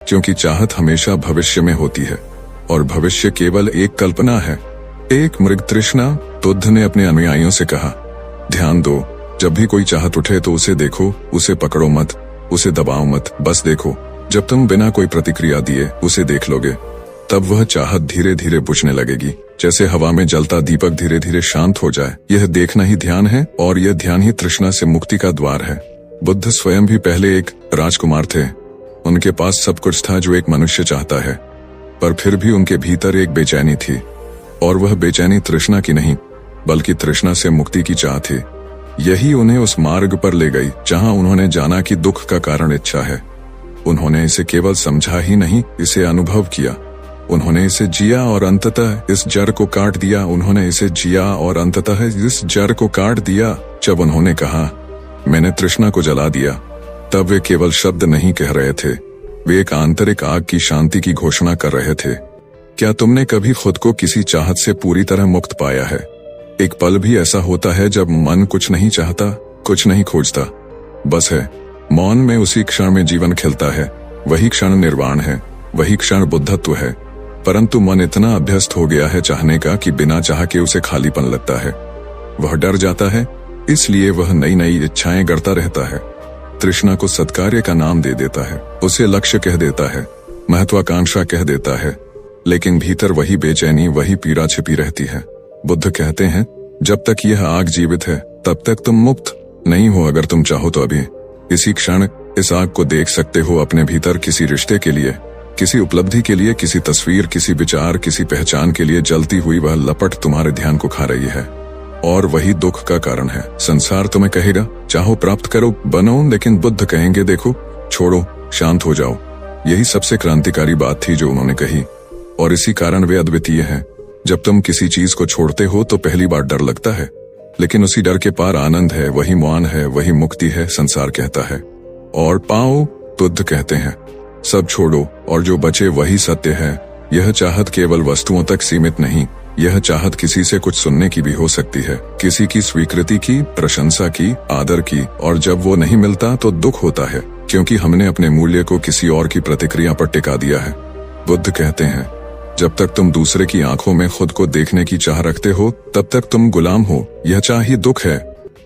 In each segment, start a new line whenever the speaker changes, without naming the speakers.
क्योंकि चाहत हमेशा भविष्य में होती है और भविष्य केवल एक कल्पना है। एक मृग तृष्णा। बुद्ध ने अपने अनुयायियों से कहा, ध्यान दो, जब भी कोई चाहत उठे तो उसे देखो, उसे पकड़ो मत, उसे दबाओ मत, बस देखो। जब तुम बिना कोई प्रतिक्रिया दिए उसे देख लोगे, तब वह चाहत धीरे धीरे बुझने लगेगी, जैसे हवा में जलता दीपक धीरे धीरे शांत हो जाए। यह देखना ही ध्यान है और यह ध्यान ही तृष्णा से मुक्ति का द्वार है। बुद्ध स्वयं भी पहले एक राजकुमार थे। उनके पास सब कुछ था जो एक मनुष्य चाहता है, पर फिर भी उनके भीतर एक बेचैनी थी, और वह बेचैनी तृष्णा की नहीं बल्कि तृष्णा से मुक्ति की चाह थी। यही उन्हें उस मार्ग पर ले गई जहां उन्होंने जाना कि दुख का कारण इच्छा है। उन्होंने इसे केवल समझा ही नहीं, इसे अनुभव किया। उन्होंने इसे जिया और अंततः इस जड़ को काट दिया। उन्होंने इसे जिया और अंततः इस जड़ को काट दिया। जब उन्होंने कहा, मैंने तृष्णा को जला दिया, तब वे केवल शब्द नहीं कह रहे थे, वे एक आंतरिक आग की शांति की घोषणा कर रहे थे। क्या तुमने कभी खुद को किसी चाहत से पूरी तरह मुक्त पाया है? एक पल भी ऐसा होता है जब मन कुछ नहीं चाहता, कुछ नहीं खोजता, बस है। मौन में उसी क्षण में जीवन खिलता है। वही क्षण निर्वाण है, वही क्षण बुद्धत्व है। परंतु मन इतना अभ्यस्त हो गया है चाहने का कि बिना चाह के उसे खालीपन लगता है। वह डर जाता है, इसलिए वह नई नई इच्छाएं गढ़ता रहता है। तृष्णा को सत्कार्य का नाम दे देता है, उसे लक्ष्य कह देता है, महत्वाकांक्षा कह देता है, लेकिन भीतर वही बेचैनी, वही पीड़ा छिपी रहती है। बुद्ध कहते हैं, जब तक यह आग जीवित है तब तक तुम मुक्त नहीं हो। अगर तुम चाहो तो अभी इसी क्षण इस आग को देख सकते हो। अपने भीतर किसी रिश्ते के लिए, किसी उपलब्धि के लिए, किसी तस्वीर, किसी विचार, किसी पहचान के लिए जलती हुई वह लपट तुम्हारे ध्यान को खा रही है, और वही दुख का कारण है। संसार तुम्हें कहेगा, चाहो प्राप्त करो, बनो, लेकिन बुद्ध कहेंगे, देखो, छोड़ो, शांत हो जाओ। यही सबसे क्रांतिकारी बात थी जो उन्होंने कही, और इसी कारण वे अद्वितीय हैं। जब तुम किसी चीज को छोड़ते हो तो पहली बार डर लगता है, लेकिन उसी डर के पार आनंद है, वही मौन है, वही मुक्ति है, संसार कहता है। और पाओ, बुद्ध कहते हैं, सब छोड़ो और जो बचे वही सत्य है। यह चाहत केवल वस्तुओं तक सीमित नहीं, यह चाहत किसी से कुछ सुनने की भी हो सकती है, किसी की स्वीकृति की, प्रशंसा की, आदर की। और जब वो नहीं मिलता तो दुख होता है, क्योंकि हमने अपने मूल्य को किसी और की प्रतिक्रिया पर टिका दिया है। बुद्ध कहते हैं, जब तक तुम दूसरे की आंखों में खुद को देखने की चाह रखते हो तब तक तुम गुलाम हो। यह चाह ही दुख है,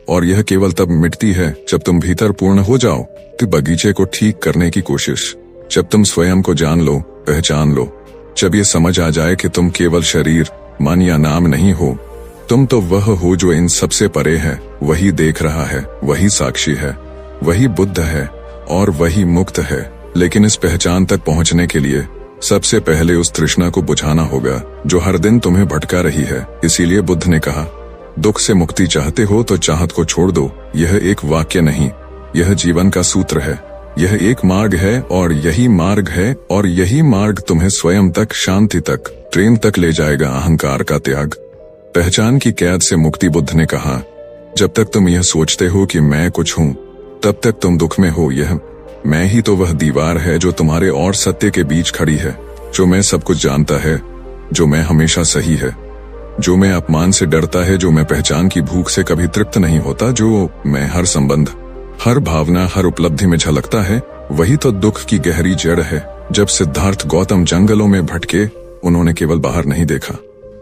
और यह केवल तब मिटती है जब तुम भीतर पूर्ण हो जाओ। तो बगीचे को ठीक करने की कोशिश, जब तुम स्वयं को जान लो, पहचान लो, जब ये समझ आ जाए कि तुम केवल शरीर, मन या नाम नहीं हो, तुम तो वह हो जो इन सबसे परे है, वही देख रहा है, वही साक्षी है, वही बुद्ध है और वही मुक्त है। लेकिन इस पहचान तक पहुंचने के लिए सबसे पहले उस तृष्णा को बुझाना होगा जो हर दिन तुम्हें भटका रही है। इसीलिए बुद्ध ने कहा, दुख से मुक्ति चाहते हो तो चाहत को छोड़ दो। यह एक वाक्य नहीं, यह जीवन का सूत्र है। यह एक मार्ग है और यही मार्ग है, और यही मार्ग तुम्हें स्वयं तक, शांति तक, प्रेम तक ले जाएगा। अहंकार का त्याग, पहचान की कैद से मुक्ति। बुद्ध ने कहा, जब तक तुम यह सोचते हो कि मैं कुछ हूँ, तब तक तुम दुख में हो। यह मैं ही तो वह दीवार है जो तुम्हारे और सत्य के बीच खड़ी है, जो मैं सब कुछ जानता है, जो मैं हमेशा सही है, जो मैं अपमान से डरता है, जो मैं पहचान की भूख से कभी तृप्त नहीं होता, जो मैं हर संबंध, हर भावना, हर उपलब्धि में झलकता है। वही तो दुख की गहरी जड़ है। जब सिद्धार्थ गौतम जंगलों में भटके, उन्होंने केवल बाहर नहीं देखा,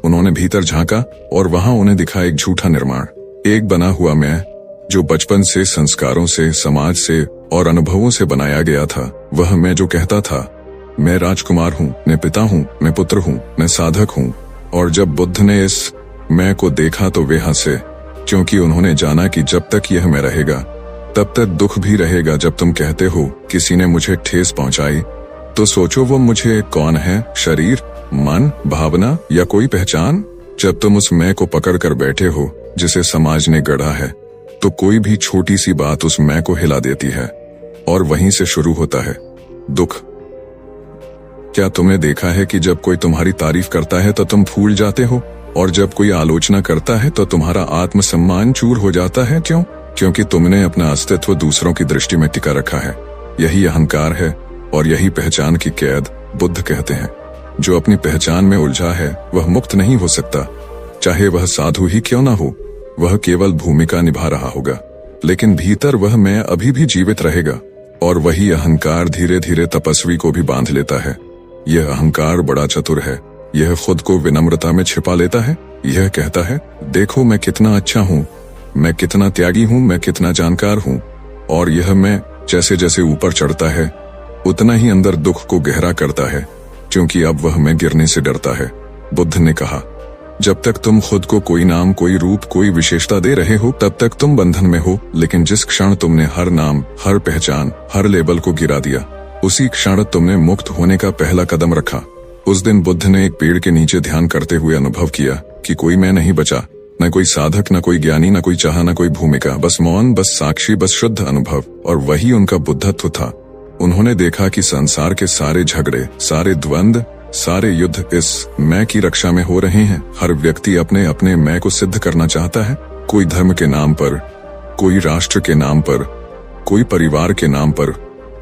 उन्होंने भीतर झांका, और वहां उन्हें दिखा एक झूठा निर्माण, एक बना हुआ मैं जो बचपन से, संस्कारों से, समाज से और अनुभवों से बनाया गया था। वह मैं जो कहता था, मैं राजकुमार हूँ, मैं पिता हूँ, मैं पुत्र हूँ, मैं साधक हूँ। और जब बुद्ध ने इस मैं को देखा तो वे हंसे, क्योंकि उन्होंने जाना कि जब तक यह मैं रहेगा तब तक दुख भी रहेगा। जब तुम कहते हो किसी ने मुझे ठेस पहुंचाई, तो सोचो वो मुझे कौन है, शरीर, मन, भावना या कोई पहचान? जब तुम उस मैं को पकड़ कर बैठे हो जिसे समाज ने गढ़ा है, तो कोई भी छोटी सी बात उस मैं को हिला देती है, और वहीं से शुरू होता है दुख। क्या तुमने देखा है कि जब कोई तुम्हारी तारीफ करता है तो तुम फूल जाते हो, और जब कोई आलोचना करता है तो तुम्हारा आत्मसम्मान चूर हो जाता है? क्यों? क्योंकि तुमने अपना अस्तित्व दूसरों की दृष्टि में टिका रखा है। यही अहंकार है और यही पहचान की कैद। बुद्ध कहते हैं, जो अपनी पहचान में उलझा है वह मुक्त नहीं हो सकता, चाहे वह साधु ही क्यों ना हो। वह केवल भूमिका निभा रहा होगा, लेकिन भीतर वह मैं अभी भी जीवित रहेगा। और वही अहंकार धीरे धीरे तपस्वी को भी बांध लेता है। यह अहंकार बड़ा चतुर है। यह खुद को विनम्रता में छिपा लेता है। यह कहता है, देखो मैं कितना अच्छा हूँ, मैं कितना त्यागी हूँ, मैं कितना जानकार हूँ। और यह मैं जैसे जैसे ऊपर चढ़ता है उतना ही अंदर दुख को गहरा करता है, क्योंकि अब वह मैं गिरने से डरता है। बुद्ध ने कहा, जब तक तुम खुद को कोई नाम, कोई रूप, कोई विशेषता दे रहे हो तब तक तुम बंधन में हो। लेकिन जिस क्षण तुमने हर नाम, हर पहचान, हर लेबल को गिरा दिया, उसी क्षण तुमने मुक्त होने का पहला कदम रखा। उस दिन बुद्ध ने एक पेड़ के नीचे ध्यान करते हुए अनुभव किया कि कोई मैं नहीं बचा, न कोई साधक, न कोई ज्ञानी, न कोई चाह, न कोई भूमिका, बस मौन, बस साक्षी, बस शुद्ध अनुभव। और वही उनका बुद्धत्व था। उन्होंने देखा कि संसार के सारे झगड़े, सारे द्वंद्व, सारे युद्ध इस मैं की रक्षा में हो रहे हैं। हर व्यक्ति अपने अपने मैं को सिद्ध करना चाहता है, कोई धर्म के नाम पर, कोई राष्ट्र के नाम पर, कोई परिवार के नाम पर।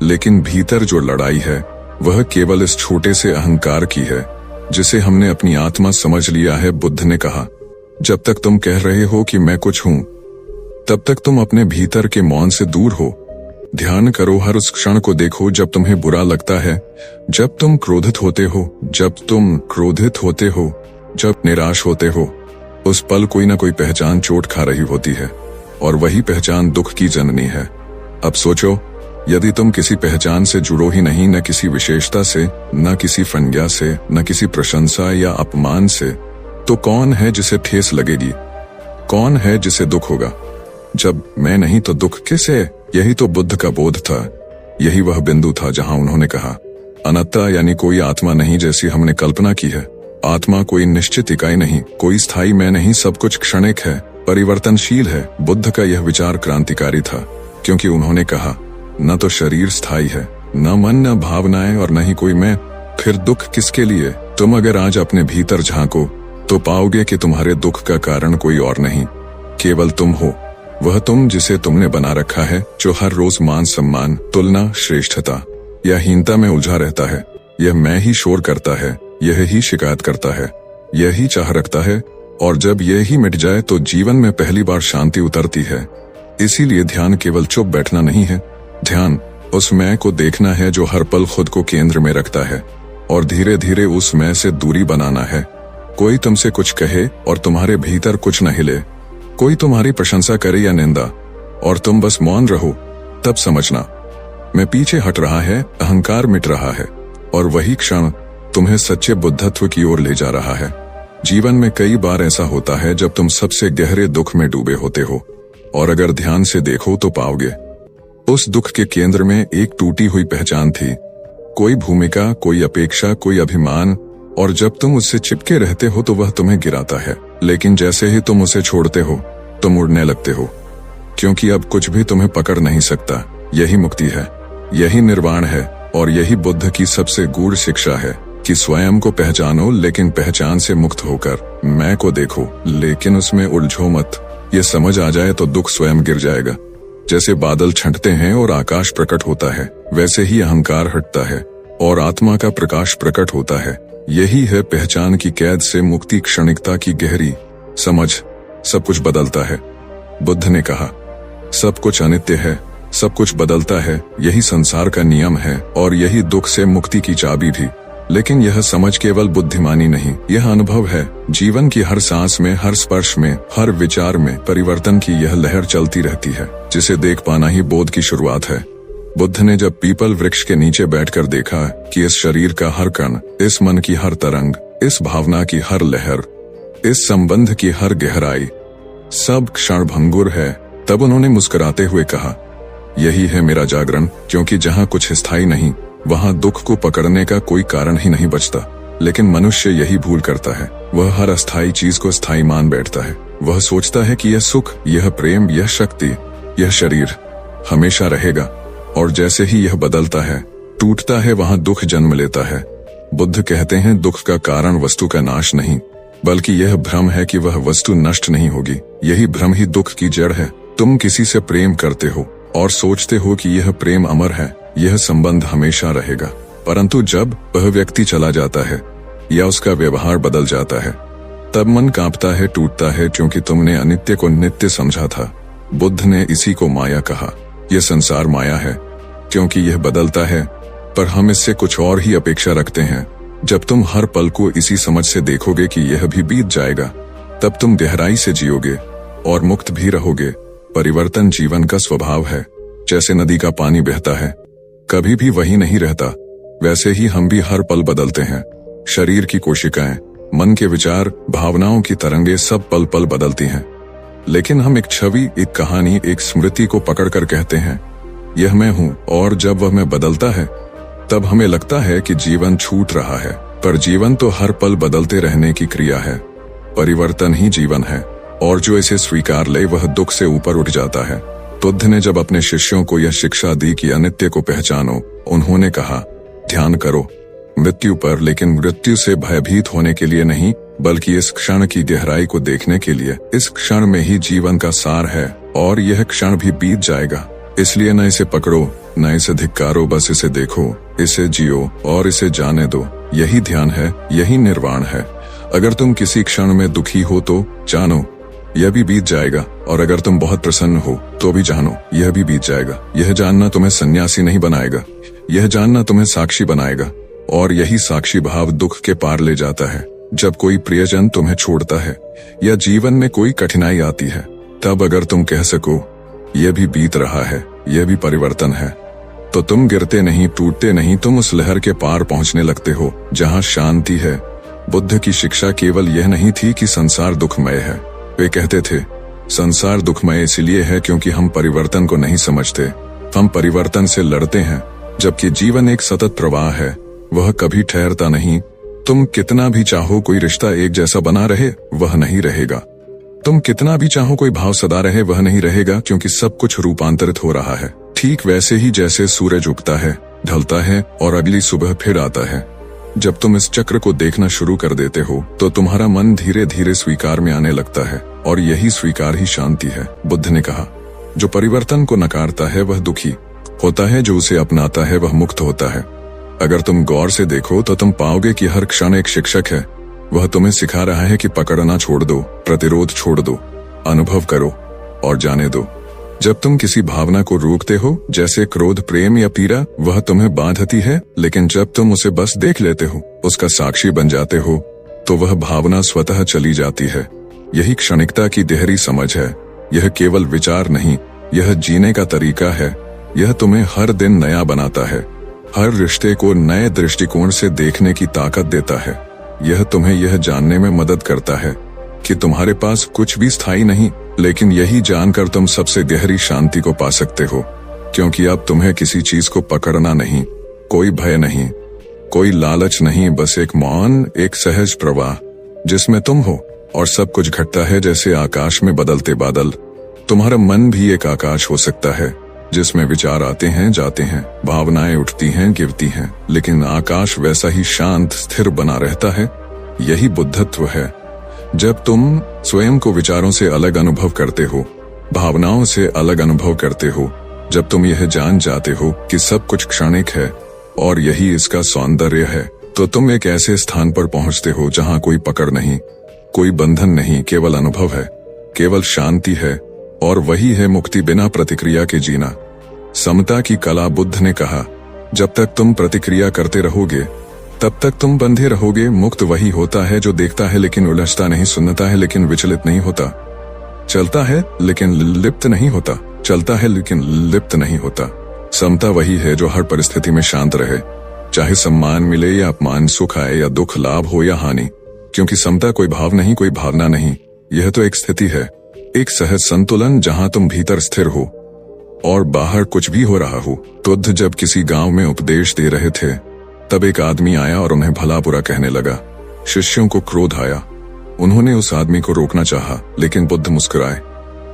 लेकिन भीतर जो लड़ाई है वह केवल इस छोटे से अहंकार की है, जिसे हमने अपनी आत्मा समझ लिया है। बुद्ध ने कहा, जब तक तुम कह रहे हो कि मैं कुछ हूं, तब तक तुम अपने भीतर के मौन से दूर हो। ध्यान करो, हर उस क्षण को देखो जब तुम्हें बुरा लगता है, जब तुम क्रोधित होते हो, जब निराश होते हो। उस पल कोई ना कोई पहचान चोट खा रही होती है, और वही पहचान दुख की जननी है। अब सोचो, यदि तुम किसी पहचान से जुड़ो ही नहीं, न किसी विशेषता से, न किसी संज्ञा से, न किसी प्रशंसा या अपमान से, तो कौन है जिसे ठेस लगेगी? कौन है जिसे दुख होगा? जब मैं नहीं तो दुख किसे? यही तो बुद्ध का बोध था। यही वह बिंदु था जहां उन्होंने कहा, अनंता यानी कोई आत्मा नहीं जैसी हमने कल्पना की है। आत्मा कोई निश्चित इकाई नहीं, कोई स्थायी मैं नहीं, सब कुछ क्षणिक है, परिवर्तनशील है। बुद्ध का यह विचार क्रांतिकारी था, क्योंकि उन्होंने कहा, न तो शरीर स्थायी है, न मन, न भावनाएं, और न ही कोई मैं। फिर दुख किसके लिए? तुम अगर आज अपने भीतर झांको तो पाओगे कि तुम्हारे दुख का कारण कोई और नहीं, केवल तुम हो। वह तुम जिसे तुमने बना रखा है, जो हर रोज मान सम्मान, तुलना, श्रेष्ठता या हीनता में उलझा रहता है। यह मैं ही शोर करता है, यह ही शिकायत करता है, यही चाह रखता है। और जब यह ही मिट जाए तो जीवन में पहली बार शांति उतरती है। इसीलिए ध्यान केवल चुप बैठना नहीं है। ध्यान उस मैं को देखना है जो हर पल खुद को केंद्र में रखता है, और धीरे धीरे उस मैं से दूरी बनाना है। कोई तुमसे कुछ कहे और तुम्हारे भीतर कुछ न हिले, कोई तुम्हारी प्रशंसा करे या निंदा, और तुम बस मौन रहो, तब समझना मैं पीछे हट रहा है, अहंकार मिट रहा है, और वही क्षण तुम्हें सच्चे बुद्धत्व की ओर ले जा रहा है। जीवन में कई बार ऐसा होता है जब तुम सबसे गहरे दुख में डूबे होते हो, और अगर ध्यान से देखो तो पाओगे उस दुख के केंद्र में एक टूटी हुई पहचान थी, कोई भूमिका, कोई अपेक्षा, कोई अभिमान। और जब तुम उससे चिपके रहते हो तो वह तुम्हें गिराता है, लेकिन जैसे ही तुम उसे छोड़ते हो तुम उड़ने लगते हो, क्योंकि अब कुछ भी तुम्हें पकड़ नहीं सकता। यही मुक्ति है, यही निर्वाण है, और यही बुद्ध की सबसे गूढ़ शिक्षा है कि स्वयं को पहचानो, लेकिन पहचान से मुक्त होकर मैं को देखो, लेकिन उसमें उलझो मत। ये समझ आ जाए तो दुख स्वयं गिर जाएगा। जैसे बादल छंटते हैं और आकाश प्रकट होता है, वैसे ही अहंकार हटता है और आत्मा का प्रकाश प्रकट होता है। यही है पहचान की कैद से मुक्ति, क्षणिकता की गहरी समझ। सब कुछ बदलता है। बुद्ध ने कहा, सब कुछ अनित्य है, सब कुछ बदलता है, यही संसार का नियम है, और यही दुख से मुक्ति की चाबी भी। लेकिन यह समझ केवल बुद्धिमानी नहीं, यह अनुभव है। जीवन की हर सांस में, हर स्पर्श में, हर विचार में परिवर्तन की यह लहर चलती रहती है, जिसे देख पाना ही बोध की शुरुआत है। बुद्ध ने जब पीपल वृक्ष के नीचे बैठकर देखा कि इस शरीर का हर कण, इस मन की हर तरंग, इस भावना की हर लहर, इस संबंध की हर गहराई सब क्षणभंगुर है, तब उन्होंने मुस्कुराते हुए कहा, यही है मेरा जागरण। क्योंकि जहाँ कुछ स्थायी नहीं, वहाँ दुख को पकड़ने का कोई कारण ही नहीं बचता। लेकिन मनुष्य यही भूल करता है, वह हर अस्थायी चीज को स्थायी मान बैठता है। वह सोचता है कि यह सुख, यह प्रेम, यह शक्ति, यह शरीर हमेशा रहेगा, और जैसे ही यह बदलता है, टूटता है, वहाँ दुख जन्म लेता है। बुद्ध कहते हैं, दुख का कारण वस्तु का नाश नहीं, बल्कि यह भ्रम है कि वह वस्तु नष्ट नहीं होगी। यही भ्रम ही दुख की जड़ है। तुम किसी से प्रेम करते हो और सोचते हो कि यह प्रेम अमर है, यह संबंध हमेशा रहेगा। परंतु जब वह व्यक्ति चला जाता है या उसका व्यवहार बदल जाता है, तब मन कांपता है, टूटता है, क्योंकि तुमने अनित्य को नित्य समझा था। बुद्ध ने इसी को माया कहा। यह संसार माया है, क्योंकि यह बदलता है, पर हम इससे कुछ और ही अपेक्षा रखते हैं। जब तुम हर पल को इसी समझ से देखोगे कि यह भी बीत जाएगा, तब तुम गहराई से जियोगे और मुक्त भी रहोगे। परिवर्तन जीवन का स्वभाव है। जैसे नदी का पानी बहता है, कभी भी वही नहीं रहता, वैसे ही हम भी हर पल बदलते हैं। शरीर की कोशिकाएं, मन के विचार, भावनाओं की तरंगे सब पल पल बदलती हैं। लेकिन हम एक छवि, एक कहानी, एक स्मृति को पकड़कर कहते हैं, यह मैं हूं। और जब वह मैं बदलता है, तब हमें लगता है कि जीवन छूट रहा है। पर जीवन तो हर पल बदलते रहने की क्रिया है। परिवर्तन ही जीवन है, और जो इसे स्वीकार ले वह दुख से ऊपर उठ जाता है। बुद्ध ने जब अपने शिष्यों को यह शिक्षा दी कि अनित्य को पहचानो, उन्होंने कहा, ध्यान करो मृत्यु पर, लेकिन मृत्यु से भयभीत होने के लिए नहीं, बल्कि इस क्षण की गहराई को देखने के लिए। इस क्षण में ही जीवन का सार है, और यह क्षण भी बीत जाएगा। इसलिए न इसे पकड़ो, न इसे धिक्कारो, बस इसे देखो, इसे जियो और इसे जाने दो। यही ध्यान है, यही निर्वाण है। अगर तुम किसी क्षण में दुखी हो तो जानो यह भी बीत जाएगा, और अगर तुम बहुत प्रसन्न हो तो भी जानो यह भी बीत जाएगा। यह जानना तुम्हें सन्यासी नहीं बनाएगा, यह जानना तुम्हें साक्षी बनाएगा, और यही साक्षी भाव दुख के पार ले जाता है। जब कोई प्रियजन तुम्हें छोड़ता है या जीवन में कोई कठिनाई आती है, तब अगर तुम कह सको यह भी बीत रहा है, यह भी परिवर्तन है, तो तुम गिरते नहीं, टूटते नहीं, तुम उस लहर के पार पहुंचने लगते हो जहां शांति है। बुद्ध की शिक्षा केवल यह नहीं थी कि संसार दुखमय है। वे कहते थे, संसार दुखमय इसलिए है क्योंकि हम परिवर्तन को नहीं समझते। हम परिवर्तन से लड़ते हैं, जबकि जीवन एक सतत प्रवाह है, वह कभी ठहरता नहीं। तुम कितना भी चाहो कोई रिश्ता एक जैसा बना रहे, वह नहीं रहेगा। तुम कितना भी चाहो कोई भाव सदा रहे, वह नहीं रहेगा, क्योंकि सब कुछ रूपांतरित हो रहा है। ठीक वैसे ही जैसे सूरज उगता है, ढलता है और अगली सुबह फिर आता है। जब तुम इस चक्र को देखना शुरू कर देते हो, तो तुम्हारा मन धीरे धीरे स्वीकार में आने लगता है, और यही स्वीकार ही शांति है। बुद्ध ने कहा, जो परिवर्तन को नकारता है वह दुखी होता है, जो उसे अपनाता है वह मुक्त होता है। अगर तुम गौर से देखो तो तुम पाओगे कि हर क्षण एक शिक्षक है। वह तुम्हें सिखा रहा है कि पकड़ना छोड़ दो, प्रतिरोध छोड़ दो, अनुभव करो और जाने दो। जब तुम किसी भावना को रोकते हो, जैसे क्रोध, प्रेम या पीड़ा, वह तुम्हें बांधती है, लेकिन जब तुम उसे बस देख लेते हो, उसका साक्षी बन जाते हो, तो वह भावना स्वतः चली जाती है। यही क्षणिकता की गहरी समझ है। यह केवल विचार नहीं, यह जीने का तरीका है। यह तुम्हें हर दिन नया बनाता है, हर रिश्ते को नए दृष्टिकोण से देखने की ताकत देता है। यह तुम्हें यह जानने में मदद करता है कि तुम्हारे पास कुछ भी स्थायी नहीं, लेकिन यही जानकर तुम सबसे गहरी शांति को पा सकते हो, क्योंकि अब तुम्हें किसी चीज को पकड़ना नहीं, कोई भय नहीं, कोई लालच नहीं, बस एक मौन, एक सहज प्रवाह जिसमें तुम हो, और सब कुछ घटता है जैसे आकाश में बदलते बादल। तुम्हारा मन भी एक आकाश हो सकता है, जिसमें विचार आते हैं, जाते हैं, भावनाएं उठती हैं, गिरती हैं, लेकिन आकाश वैसा ही शांत, स्थिर बना रहता है। यही बुद्धत्व है। जब तुम स्वयं को विचारों से अलग अनुभव करते हो, भावनाओं से अलग अनुभव करते हो, जब तुम यह जान जाते हो कि सब कुछ क्षणिक है और यही इसका सौंदर्य है, तो तुम एक ऐसे स्थान पर पहुंचते हो जहां कोई पकड़ नहीं, कोई बंधन नहीं, केवल अनुभव है, केवल शांति है, और वही है मुक्ति, बिना प्रतिक्रिया के जीना। समता की कला। बुद्ध ने कहा, जब तक तुम प्रतिक्रिया करते रहोगे, तब तक तुम बंधे रहोगे। मुक्त वही होता है जो देखता है लेकिन उलझता नहीं, सुनता है लेकिन विचलित नहीं होता, चलता है लेकिन लिप्त नहीं होता, चलता है लेकिन लिप्त नहीं होता। समता वही है जो हर परिस्थिति में शांत रहे, चाहे सम्मान मिले या अपमान, सुख आए या दुख, लाभ हो या हानि, क्योंकि समता कोई भाव नहीं, कोई भावना नहीं, यह तो एक स्थिति है, एक सहज संतुलन जहां तुम भीतर स्थिर हो और बाहर कुछ भी हो रहा हो। बुद्ध जब किसी गांव में उपदेश दे रहे थे, तब एक आदमी आया और उन्हें भला बुरा कहने लगा। शिष्यों को क्रोध आया। उन्होंने उस आदमी को रोकना चाहा, लेकिन बुद्ध मुस्कुराए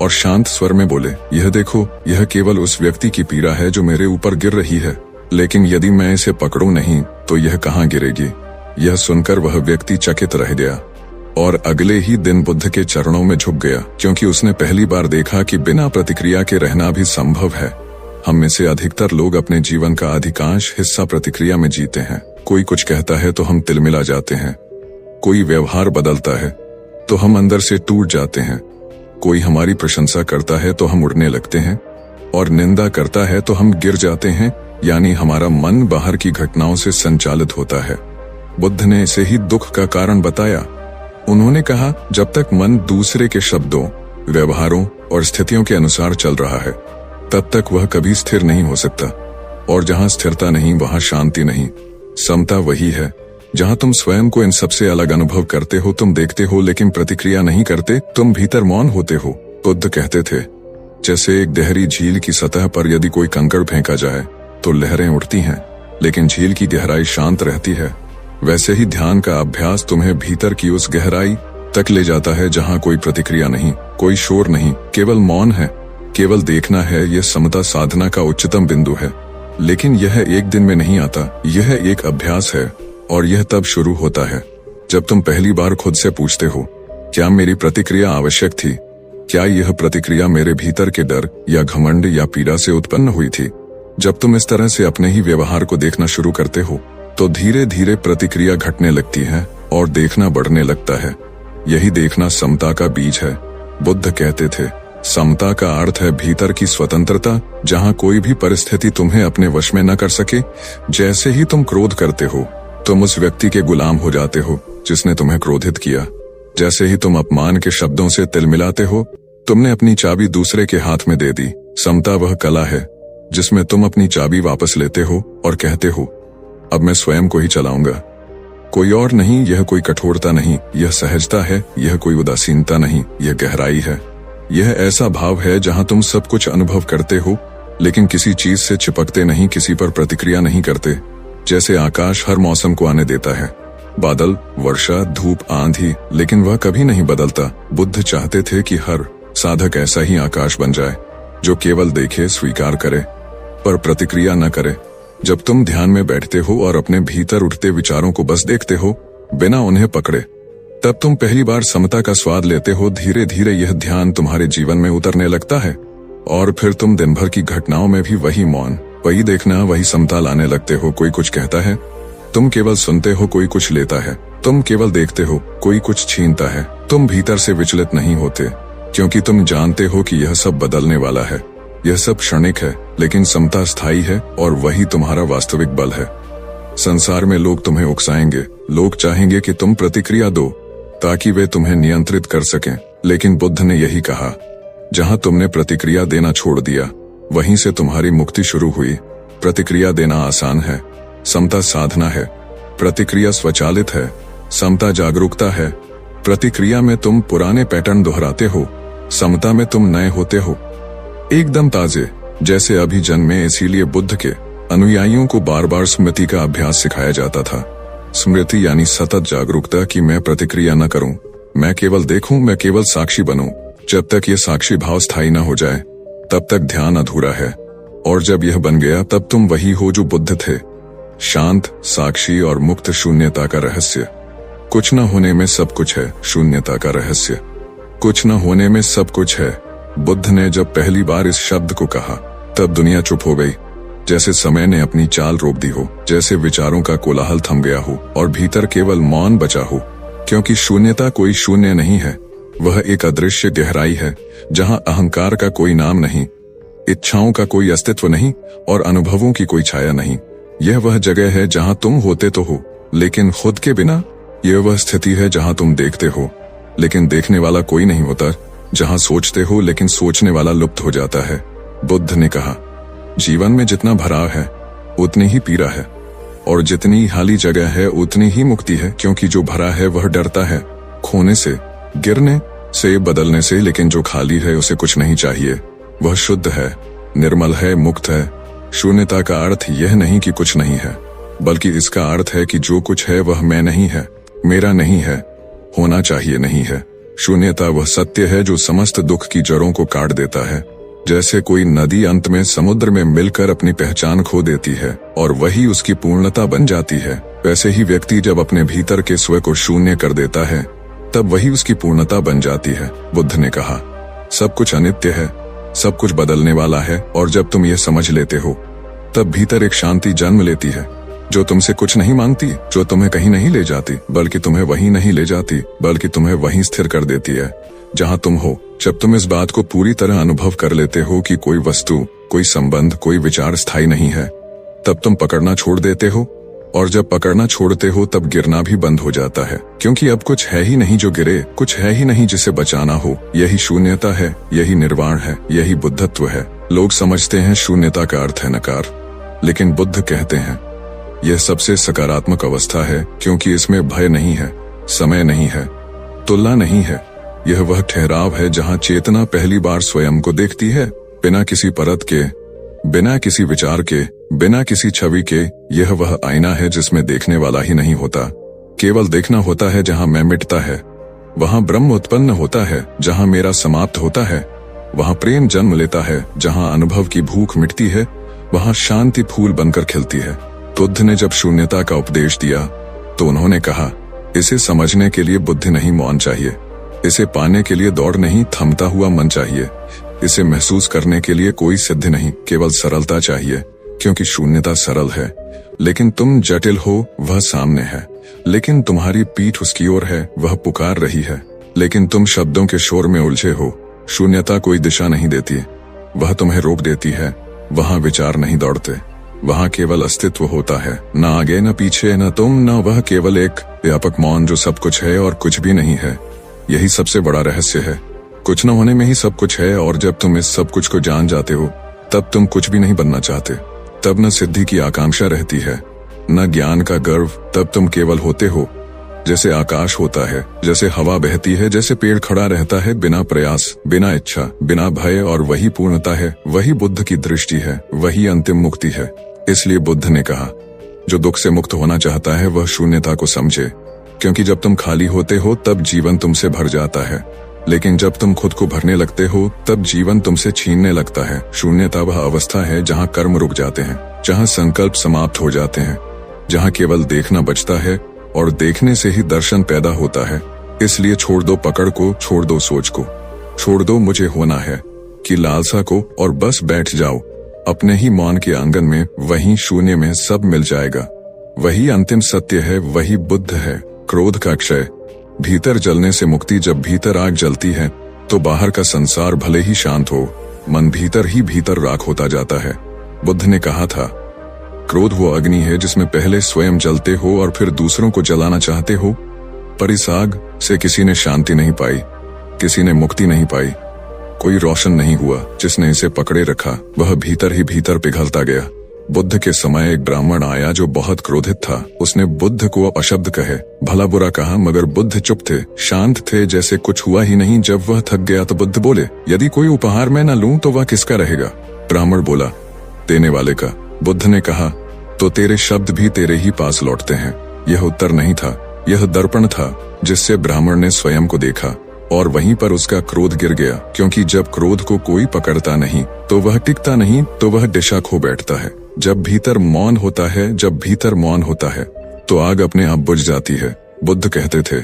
और शांत स्वर में बोले, यह देखो, यह केवल उस व्यक्ति की पीड़ा है जो मेरे ऊपर गिर रही है, लेकिन यदि मैं इसे पकड़ूं नहीं तो यह कहां गिरेगी। यह सुनकर वह व्यक्ति चकित रह गया और अगले ही दिन बुद्ध के चरणों में झुक गया, क्योंकि उसने पहली बार देखा कि बिना प्रतिक्रिया के रहना भी संभव है। हम में से अधिकतर लोग अपने जीवन का अधिकांश हिस्सा प्रतिक्रिया में जीते हैं। कोई कुछ कहता है तो हम तिलमिला जाते हैं, कोई व्यवहार बदलता है तो हम अंदर से टूट जाते हैं, कोई हमारी प्रशंसा करता है तो हम उड़ने लगते हैं, और निंदा करता है तो हम गिर जाते हैं, यानी हमारा मन बाहर की घटनाओं से संचालित होता है। बुद्ध ने इसे ही दुख का कारण बताया। उन्होंने कहा, जब तक मन दूसरे के शब्दों, व्यवहारों और स्थितियों के अनुसार चल रहा है, तब तक वह कभी स्थिर नहीं हो सकता। और जहां स्थिरता नहीं वहां शांति नहीं। समता वही है जहां तुम स्वयं को इन सबसे अलग अनुभव करते हो। तुम देखते हो लेकिन प्रतिक्रिया नहीं करते, तुम भीतर मौन होते हो। बुद्ध कहते थे, जैसे एक गहरी झील की सतह पर यदि कोई कंकड़ फेंका जाए तो लहरें उठती हैं, लेकिन झील की गहराई शांत रहती है। वैसे ही ध्यान का अभ्यास तुम्हें भीतर की उस गहराई तक ले जाता है जहां कोई प्रतिक्रिया नहीं, कोई शोर नहीं, केवल मौन है, केवल देखना है। यह समता साधना का उच्चतम बिंदु है। लेकिन यह एक दिन में नहीं आता, यह एक अभ्यास है। और यह तब शुरू होता है जब तुम पहली बार खुद से पूछते हो, क्या मेरी प्रतिक्रिया आवश्यक थी? क्या यह प्रतिक्रिया मेरे भीतर के डर या घमंड या पीड़ा से उत्पन्न हुई थी? जब तुम इस तरह से अपने ही व्यवहार को देखना शुरू करते हो तो धीरे धीरे प्रतिक्रिया घटने लगती है और देखना बढ़ने लगता है। यही देखना समता का बीज है। बुद्ध कहते थे, समता का अर्थ है भीतर की स्वतंत्रता, जहां कोई भी परिस्थिति तुम्हें अपने वश में न कर सके। जैसे ही तुम क्रोध करते हो तुम उस व्यक्ति के गुलाम हो जाते हो जिसने तुम्हें क्रोधित किया। जैसे ही तुम अपमान के शब्दों से तिलमिलाते हो, तुमने अपनी चाबी दूसरे के हाथ में दे दी। समता वह कला है जिसमें तुम अपनी चाबी वापस लेते हो और कहते हो, अब मैं स्वयं को ही चलाऊंगा, कोई और नहीं। यह कोई कठोरता नहीं, यह सहजता है। यह कोई उदासीनता नहीं, यह गहराई है। यह ऐसा भाव है जहां तुम सब कुछ अनुभव करते हो लेकिन किसी चीज से चिपकते नहीं, किसी पर प्रतिक्रिया नहीं करते। जैसे आकाश हर मौसम को आने देता है, बादल, वर्षा, धूप, आंधी, लेकिन वह कभी नहीं बदलता। बुद्ध चाहते थे कि हर साधक ऐसा ही आकाश बन जाए जो केवल देखे, स्वीकार करे, पर प्रतिक्रिया न करे। जब तुम ध्यान में बैठते हो और अपने भीतर उठते विचारों को बस देखते हो बिना उन्हें पकड़े, तब तुम पहली बार समता का स्वाद लेते हो। धीरे धीरे यह ध्यान तुम्हारे जीवन में उतरने लगता है और फिर तुम दिन भर की घटनाओं में भी वही मौन, वही देखना, वही समता लाने लगते हो। कोई कुछ कहता है, तुम केवल सुनते हो। कोई कुछ लेता है, तुम केवल देखते हो। कोई कुछ छीनता है, तुम भीतर से विचलित नहीं होते, क्योंकि तुम जानते हो कि यह सब बदलने वाला है, यह सब क्षणिक है, लेकिन समता स्थायी है और वही तुम्हारा वास्तविक बल है। संसार में लोग तुम्हें उकसाएंगे, लोग चाहेंगे कि तुम प्रतिक्रिया दो ताकि वे तुम्हें नियंत्रित कर सकें, लेकिन बुद्ध ने यही कहा, जहां तुमने प्रतिक्रिया देना छोड़ दिया वहीं से तुम्हारी मुक्ति शुरू हुई। प्रतिक्रिया देना आसान है, समता साधना है। प्रतिक्रिया स्वचालित है, समता जागरूकता है। प्रतिक्रिया में तुम पुराने पैटर्न दोहराते हो, समता में तुम नए होते हो, एकदम ताजे, जैसे अभी जन्मे। इसीलिए बुद्ध के अनुयायियों को बार बार स्मृति का अभ्यास सिखाया जाता था। स्मृति यानी सतत जागरूकता कि मैं प्रतिक्रिया न करूं, मैं केवल देखूं, मैं केवल साक्षी बनूं। जब तक ये साक्षी भाव स्थायी न हो जाए तब तक ध्यान अधूरा है, और जब यह बन गया तब तुम वही हो जो बुद्ध थे, शांत, साक्षी और मुक्त। शून्यता का रहस्य। कुछ न होने में सब कुछ है, शून्यता का रहस्य। कुछ न होने में सब कुछ है। बुद्ध ने जब पहली बार इस शब्द को कहा तब दुनिया चुप हो गई, जैसे समय ने अपनी चाल रोक दी हो, जैसे विचारों का कोलाहल थम गया हो और भीतर केवल मौन बचा हो। क्योंकि शून्यता कोई शून्य नहीं है, वह एक अदृश्य गहराई है जहां अहंकार का कोई नाम नहीं, इच्छाओं का कोई अस्तित्व नहीं और अनुभवों की कोई छाया नहीं। यह वह जगह है जहां तुम होते तो हो लेकिन खुद के बिना। यह वह स्थिति है जहां तुम देखते हो लेकिन देखने वाला कोई नहीं होता, जहां सोचते हो लेकिन सोचने वाला लुप्त हो जाता है। बुद्ध ने कहा, जीवन में जितना भराव है उतनी ही पीड़ा है, और जितनी खाली जगह है उतनी ही मुक्ति है। क्योंकि जो भरा है वह डरता है खोने से, गिरने से, बदलने से, लेकिन जो खाली है उसे कुछ नहीं चाहिए। वह शुद्ध है, निर्मल है, मुक्त है। शून्यता का अर्थ यह नहीं कि कुछ नहीं है, बल्कि इसका अर्थ है कि जो कुछ है वह मैं नहीं है, मेरा नहीं है, होना चाहिए नहीं है। शून्यता वह सत्य है जो समस्त दुख की जड़ों को काट देता है। जैसे कोई नदी अंत में समुद्र में मिलकर अपनी पहचान खो देती है और वही उसकी पूर्णता बन जाती है, वैसे ही व्यक्ति जब अपने भीतर के स्व को शून्य कर देता है तब वही उसकी पूर्णता बन जाती है। बुद्ध ने कहा, सब कुछ अनित्य है, सब कुछ बदलने वाला है, और जब तुम ये समझ लेते हो तब भीतर एक शांति जन्म लेती है जो तुमसे कुछ नहीं मांगती, जो तुम्हें कहीं नहीं ले जाती, बल्कि तुम्हें वहीं नहीं ले जाती, बल्कि तुम्हें वहीं स्थिर कर देती है। जहां तुम हो। जब तुम इस बात को पूरी तरह अनुभव कर लेते हो कि कोई वस्तु, कोई संबंध, कोई विचार स्थायी नहीं है, तब तुम पकड़ना छोड़ देते हो। और जब पकड़ना छोड़ते हो तब गिरना भी बंद हो जाता है, क्योंकि अब कुछ है ही नहीं जो गिरे, कुछ है ही नहीं जिसे बचाना हो। यही शून्यता है, यही निर्वाण है, यही बुद्धत्व है। लोग समझते हैं शून्यता का अर्थ है नकार, लेकिन बुद्ध कहते हैं यह सबसे सकारात्मक अवस्था है, क्योंकि इसमें भय नहीं है, समय नहीं है, तुलना नहीं है। यह वह ठहराव है जहां चेतना पहली बार स्वयं को देखती है, बिना किसी परत के, बिना किसी विचार के, बिना किसी छवि के। यह वह आईना है जिसमें देखने वाला ही नहीं होता, केवल देखना होता है। जहां मैं मिटता है वहां ब्रह्म उत्पन्न होता है, जहां मेरा समाप्त होता है वहां प्रेम जन्म लेता है, जहां अनुभव की भूख मिटती है वहां शांति फूल बनकर खिलती है। बुद्ध ने जब शून्यता का उपदेश दिया तो उन्होंने कहा, इसे समझने के लिए बुद्धि नहीं, मौन चाहिए। इसे पाने के लिए दौड़ नहीं, थमता हुआ मन चाहिए। इसे महसूस करने के लिए कोई सिद्धि नहीं, केवल सरलता चाहिए, क्योंकि शून्यता सरल है। लेकिन तुम जटिल हो, वह सामने है। लेकिन तुम्हारी पीठ उसकी ओर है, वह पुकार रही है। लेकिन तुम शब्दों के शोर में उलझे हो। शून्यता कोई दिशा नहीं देती, वह तुम्हें रोक देती है। वहां विचार नहीं दौड़ते, वहां केवल अस्तित्व होता है। न आगे न पीछे, न तुम न वह, केवल एक व्यापक मौन जो सब कुछ है और कुछ भी नहीं है। यही सबसे बड़ा रहस्य है। कुछ न होने में ही सब कुछ है, और जब तुम इस सब कुछ को जान जाते हो तब तुम कुछ भी नहीं बनना चाहते। तब न सिद्धि की आकांक्षा रहती है, न ज्ञान का गर्व। तब तुम केवल होते हो, जैसे आकाश होता है, जैसे हवा बहती है, जैसे पेड़ खड़ा रहता है, बिना प्रयास, बिना इच्छा, बिना भय। और वही पूर्णता है, वही बुद्ध की दृष्टि है, वही अंतिम मुक्ति है। इसलिए बुद्ध ने कहा, जो दुख से मुक्त होना चाहता है वह शून्यता को समझे, क्योंकि जब तुम खाली होते हो तब जीवन तुमसे भर जाता है। लेकिन जब तुम खुद को भरने लगते हो तब जीवन तुमसे छीनने लगता है। शून्यता वह अवस्था है जहां कर्म रुक जाते हैं, जहां संकल्प समाप्त हो जाते हैं, जहां केवल देखना बचता है, और देखने से ही दर्शन पैदा होता है। इसलिए छोड़ दो पकड़ को, छोड़ दो सोच को, छोड़ दो मुझे होना है कि लालसा को, और बस बैठ जाओ अपने ही मौन के आंगन में। वहीं शून्य में सब मिल जाएगा। वही अंतिम सत्य है, वही बुद्ध है। क्रोध का क्षय, भीतर जलने से मुक्ति। जब भीतर आग जलती है तो बाहर का संसार भले ही शांत हो, मन भीतर ही भीतर राख होता जाता है। बुद्ध ने कहा था, क्रोध वो अग्नि है जिसमें पहले स्वयं जलते हो और फिर दूसरों को जलाना चाहते हो। पर इस आग से किसी ने शांति नहीं पाई, किसी ने मुक्ति नहीं पाई, कोई रोशन नहीं हुआ। जिसने इसे पकड़े रखा वह भीतर ही भीतर पिघलता गया। बुद्ध के समय एक ब्राह्मण आया जो बहुत क्रोधित था। उसने बुद्ध को अशब्द कहे, भला बुरा कहा, मगर बुद्ध चुप थे, शांत थे, जैसे कुछ हुआ ही नहीं। जब वह थक गया तो बुद्ध बोले, यदि कोई उपहार मैं न लूं तो वह किसका रहेगा? ब्राह्मण बोला, देने वाले का। बुद्ध ने कहा, तो तेरे शब्द भी तेरे ही पास लौटते हैं। यह उत्तर नहीं था, यह दर्पण था जिससे ब्राह्मण ने स्वयं को देखा, और वहीं पर उसका क्रोध गिर गया। क्योंकि जब क्रोध को कोई पकड़ता नहीं तो वह टिकता नहीं, तो वह दिशा खो बैठता है। जब भीतर मौन होता है, जब भीतर मौन होता है तो आग अपने आप बुझ जाती है। बुद्ध कहते थे,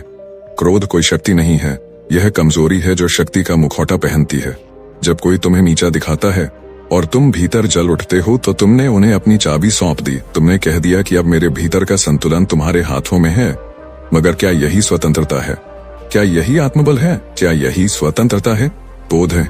क्रोध कोई शक्ति नहीं है, यह कमजोरी है जो शक्ति का मुखौटा पहनती है। जब कोई तुम्हें नीचा दिखाता है और तुम भीतर जल उठते हो तो तुमने उन्हें अपनी चाबी सौंप दी। तुमने कह दिया कि अब मेरे भीतर का संतुलन तुम्हारे हाथों में है। मगर क्या यही स्वतंत्रता है? क्या यही आत्मबल है? क्या यही स्वतंत्रता है? बोध है?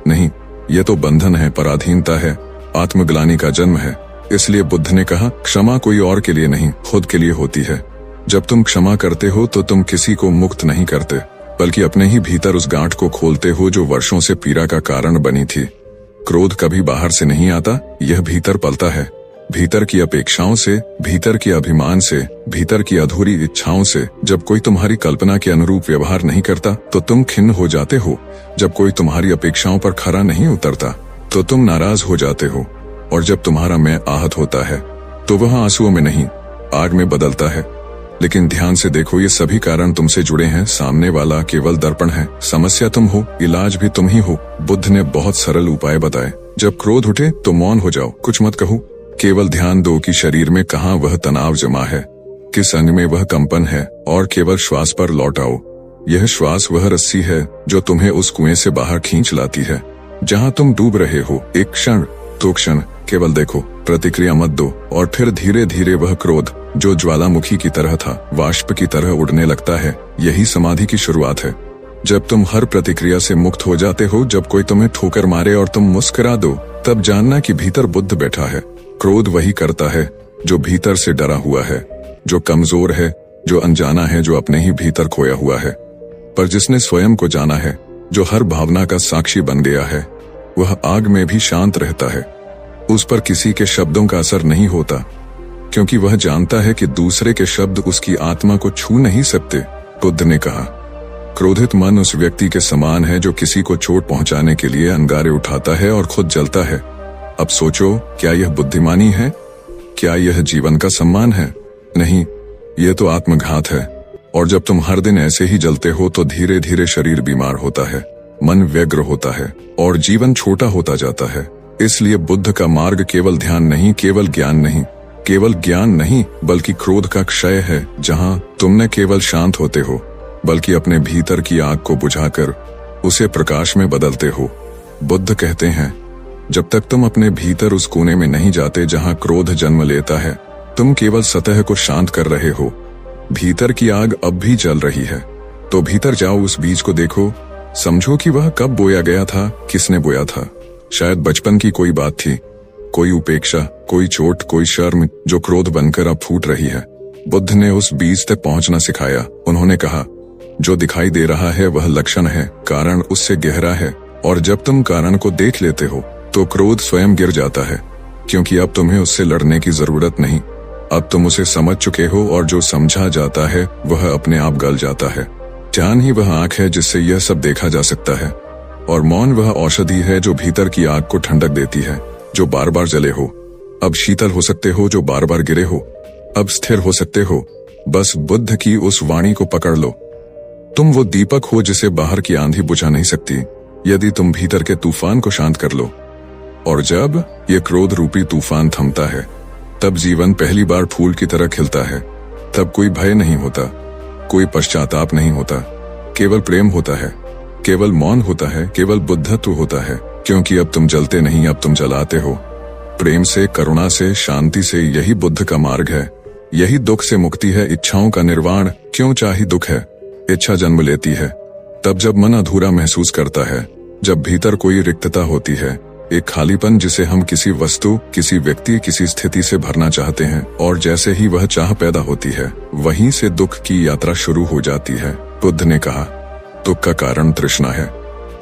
नहीं, यह तो बंधन है, पराधीनता है, आत्मग्लानि का जन्म है। इसलिए बुद्ध ने कहा, क्षमा कोई और के लिए नहीं, खुद के लिए होती है। जब तुम क्षमा करते हो तो तुम किसी को मुक्त नहीं करते, बल्कि अपने ही भीतर उस गांठ को खोलते हो जो वर्षों से पीड़ा का कारण बनी थी। क्रोध कभी बाहर से नहीं आता, यह भीतर पलता है। भीतर की अपेक्षाओं से, भीतर की अभिमान से, भीतर की अधूरी इच्छाओं से। जब कोई तुम्हारी कल्पना के अनुरूप व्यवहार नहीं करता तो तुम खिन्न हो जाते हो। जब कोई तुम्हारी अपेक्षाओं पर खरा नहीं उतरता तो तुम नाराज हो जाते हो। और जब तुम्हारा मैं आहत होता है तो वह आंसुओं में नहीं, आग में बदलता है। लेकिन ध्यान से देखो, ये सभी कारण तुमसे जुड़े हैं। सामने वाला केवल दर्पण है, समस्या तुम हो, इलाज भी तुम ही हो। बुद्ध ने बहुत सरल उपाय बताए। जब क्रोध उठे तो मौन हो जाओ, कुछ मत कहो, केवल ध्यान दो कि शरीर में कहाँ वह तनाव जमा है, किस अंग में वह कंपन है, और केवल श्वास पर लौट आओ। यह श्वास वह रस्सी है जो तुम्हें उस कुएं से बाहर खींच लाती है जहां तुम डूब रहे हो। एक क्षण, दो क्षण, केवल देखो, प्रतिक्रिया मत दो। और फिर धीरे धीरे वह क्रोध जो ज्वालामुखी की तरह था, वाष्प की तरह उड़ने लगता है। यही समाधि की शुरुआत है। जब तुम हर प्रतिक्रिया से मुक्त हो जाते हो, जब कोई तुम्हें ठोकर मारे और तुम मुस्कुरा दो, तब जानना कि भीतर बुद्ध बैठा है। क्रोध वही करता है जो भीतर से डरा हुआ है, जो कमजोर है, जो अनजाना है, जो अपने ही भीतर खोया हुआ है। पर जिसने स्वयं को जाना है, जो हर भावना का साक्षी बन गया है, वह आग में भी शांत रहता है। उस पर किसी के शब्दों का असर नहीं होता, क्योंकि वह जानता है कि दूसरे के शब्द उसकी आत्मा को छू नहीं सकते। बुद्ध ने कहा, क्रोधित मन उस व्यक्ति के समान है जो किसी को चोट पहुंचाने के लिए अंगारे उठाता है और खुद जलता है। अब सोचो, क्या यह बुद्धिमानी है? क्या यह जीवन का सम्मान है? नहीं, यह तो आत्मघात है। और जब तुम हर दिन ऐसे ही जलते हो तो धीरे धीरे शरीर बीमार होता है, मन व्यग्र होता है और जीवन छोटा होता जाता है। इसलिए बुद्ध का मार्ग केवल ध्यान नहीं, केवल ज्ञान नहीं, बल्कि क्रोध का क्षय है, जहां तुम न केवल शांत होते हो, बल्कि अपने भीतर की आग को बुझाकर उसे प्रकाश में बदलते हो। बुद्ध कहते हैं, जब तक तुम अपने भीतर उस कोने में नहीं जाते जहां क्रोध जन्म लेता है, तुम केवल सतह को शांत कर रहे हो। भीतर की आग अब भी जल रही है, तो भीतर जाओ, उस बीज को देखो, समझो कि वह कब बोया गया था, किसने बोया था। शायद बचपन की कोई बात थी, कोई उपेक्षा, कोई चोट, कोई शर्म, जो क्रोध बनकर अब फूट रही है। बुद्ध ने उस बीज तक पहुंचना सिखाया। उन्होंने कहा, जो दिखाई दे रहा है वह लक्षण है, कारण उससे गहरा है, और जब तुम कारण को देख लेते हो तो क्रोध स्वयं गिर जाता है, क्योंकि अब तुम्हें उससे लड़ने की जरूरत नहीं। अब तुम उसे समझ चुके हो, और जो समझा जाता है वह अपने आप गल जाता है। ध्यान ही वह आंख है जिससे यह सब देखा जा सकता है, और मौन वह औषधि है जो भीतर की आग को ठंडक देती है। जो बार बार जले हो, अब शीतल हो सकते हो, जो बार बार गिरे हो, अब स्थिर हो सकते हो। बस बुद्ध की उस वाणी को पकड़ लो। तुम वो दीपक हो जिसे बाहर की आंधी बुझा नहीं सकती, यदि तुम भीतर के तूफान को शांत कर लो। और जब ये क्रोध रूपी तूफान थमता है, तब जीवन पहली बार फूल की तरह खिलता है। तब कोई भय नहीं होता, कोई पश्चाताप नहीं होता, केवल प्रेम होता है, केवल मौन होता है, केवल बुद्धत्व होता है। क्योंकि अब तुम जलते नहीं, अब तुम जलाते हो, प्रेम से, करुणा से, शांति से। यही बुद्ध का मार्ग है, यही दुख से मुक्ति है, इच्छाओं का निर्वाण। क्यों चाही दुख है? इच्छा जन्म लेती है तब जब मन अधूरा महसूस करता है, जब भीतर कोई रिक्तता होती है, एक खालीपन जिसे हम किसी वस्तु, किसी व्यक्ति, किसी स्थिति से भरना चाहते हैं। और जैसे ही वह चाह पैदा होती है, वहीं से दुख की यात्रा शुरू हो जाती है। बुद्ध ने कहा, दुख का कारण तृष्णा है,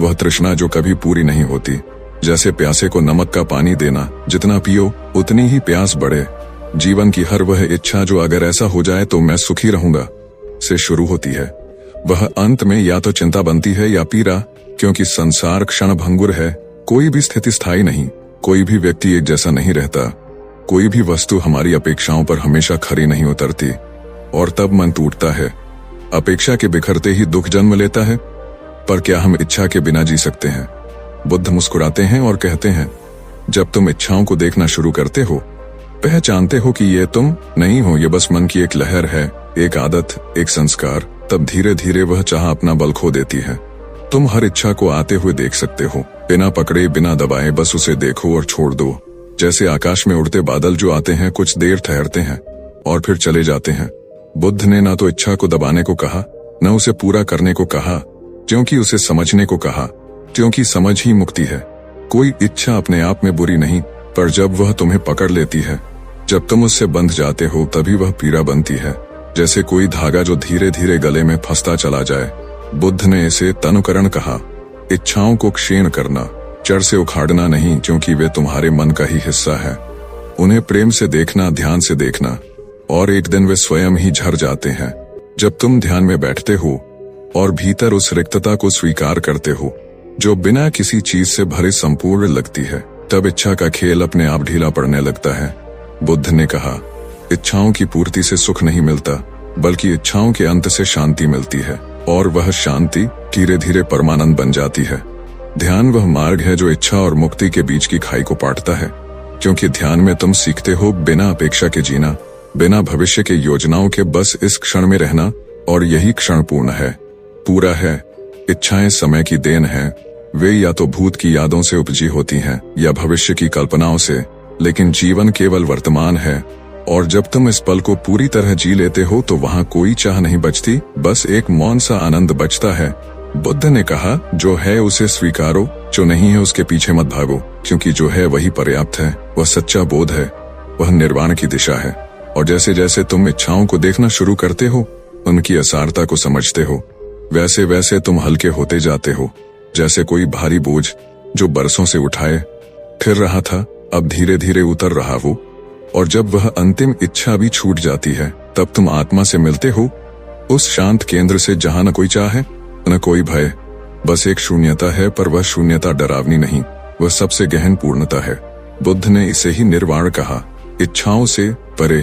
वह तृष्णा जो कभी पूरी नहीं होती। जैसे प्यासे को नमक का पानी देना, जितना पियो उतनी ही प्यास बढ़े। जीवन की हर वह इच्छा जो अगर ऐसा हो जाए तो मैं सुखी रहूंगा से शुरू होती है, वह अंत में या तो चिंता बनती है या पीड़ा। क्योंकि संसार क्षण भंगुर है, कोई भी स्थिति स्थायी नहीं, कोई भी व्यक्ति एक जैसा नहीं रहता, कोई भी वस्तु हमारी अपेक्षाओं पर हमेशा खरी नहीं उतरती। और तब मन टूटता है, अपेक्षा के बिखरते ही दुख जन्म लेता है। पर क्या हम इच्छा के बिना जी सकते हैं? बुद्ध मुस्कुराते हैं और कहते हैं, जब तुम इच्छाओं को देखना शुरू करते हो, पहचानते हो कि ये तुम नहीं हो, ये बस मन की एक लहर है, एक आदत, एक संस्कार, तब धीरे धीरे वह चाह अपना बल खो देती है। तुम हर इच्छा को आते हुए देख सकते हो, बिना पकड़े, बिना दबाए, बस उसे देखो और छोड़ दो। जैसे आकाश में उड़ते बादल जो आते हैं, कुछ देर ठहरते हैं और फिर चले जाते हैं। बुद्ध ने ना तो इच्छा को दबाने को कहा, न उसे पूरा करने को कहा, क्योंकि उसे समझने को कहा, क्योंकि समझ ही मुक्ति है। कोई इच्छा अपने आप में बुरी नहीं, पर जब वह तुम्हें पकड़ लेती है, जब तुम उससे बंध जाते हो, तभी वह पीड़ा बनती है। जैसे कोई धागा जो धीरे धीरे गले में फंसता चला जाए। बुद्ध ने इसे तनुकरण कहा, इच्छाओं को क्षीण करना, जड़ से उखाड़ना नहीं, क्योंकि वे तुम्हारे मन का ही हिस्सा है। उन्हें प्रेम से देखना, ध्यान से देखना, और एक दिन वे स्वयं ही झर जाते हैं। जब तुम ध्यान में बैठते हो और भीतर उस रिक्तता को स्वीकार करते हो जो बिना किसी चीज से भरे संपूर्ण लगती है, तब इच्छा का खेल अपने आप ढीला पड़ने लगता है। बुद्ध ने कहा, इच्छाओं की पूर्ति से सुख नहीं मिलता, बल्कि इच्छाओं के अंत से शांति मिलती है, और वह शांति धीरे धीरे परमानंद बन जाती है। ध्यान वह मार्ग है जो इच्छा और मुक्ति के बीच की खाई को पाटता है, क्योंकि ध्यान में तुम सीखते हो बिना अपेक्षा के जीना, बिना भविष्य के योजनाओं के, बस इस क्षण में रहना। और यही क्षण पूर्ण है, पूरा है। इच्छाएं समय की देन है, वे या तो भूत की यादों से उपजी होती हैं या भविष्य की कल्पनाओं से, लेकिन जीवन केवल वर्तमान है। और जब तुम इस पल को पूरी तरह जी लेते हो तो वहां कोई चाह नहीं बचती, बस एक मौन सा आनंद बचता है, बुद्ध ने कहा, जो है उसे स्वीकारो, जो नहीं है उसके पीछे मत भागो, क्योंकि जो है वही पर्याप्त है, वह सच्चा बोध है, वह निर्वाण की दिशा है। और जैसे जैसे तुम इच्छाओं को देखना शुरू करते हो, उनकी असारता को समझते हो, वैसे वैसे तुम हल्के होते जाते हो। जैसे कोई भारी बोझ जो बरसों से उठाए फिर रहा था, अब धीरे धीरे उतर रहा वो। और जब वह अंतिम इच्छा भी छूट जाती है, तब तुम आत्मा से मिलते हो, उस शांत केंद्र से जहां न कोई चाह है न कोई भय, बस एक शून्यता है। पर वह शून्यता डरावनी नहीं, वह सबसे गहन पूर्णता है। बुद्ध ने इसे ही निर्वाण कहा। इच्छाओं से परे,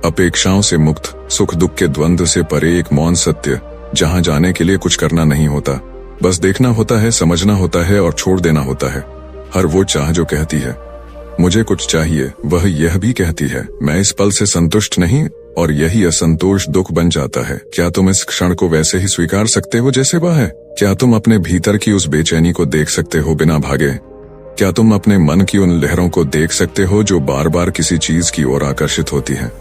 अपेक्षाओं से मुक्त, सुख दुख के द्वंद्व से परे एक मौन सत्य, जहां जाने के लिए कुछ करना नहीं होता, बस देखना होता है, समझना होता है और छोड़ देना होता है। हर वो चाह जो कहती है मुझे कुछ चाहिए, वह यह भी कहती है मैं इस पल से संतुष्ट नहीं, और यही असंतोष दुख बन जाता है। क्या तुम इस क्षण को वैसे ही स्वीकार सकते हो जैसे वह है? क्या तुम अपने भीतर की उस बेचैनी को देख सकते हो बिना भागे? क्या तुम अपने मन की उन लहरों को देख सकते हो जो बार बार किसी चीज की ओर आकर्षित होती है?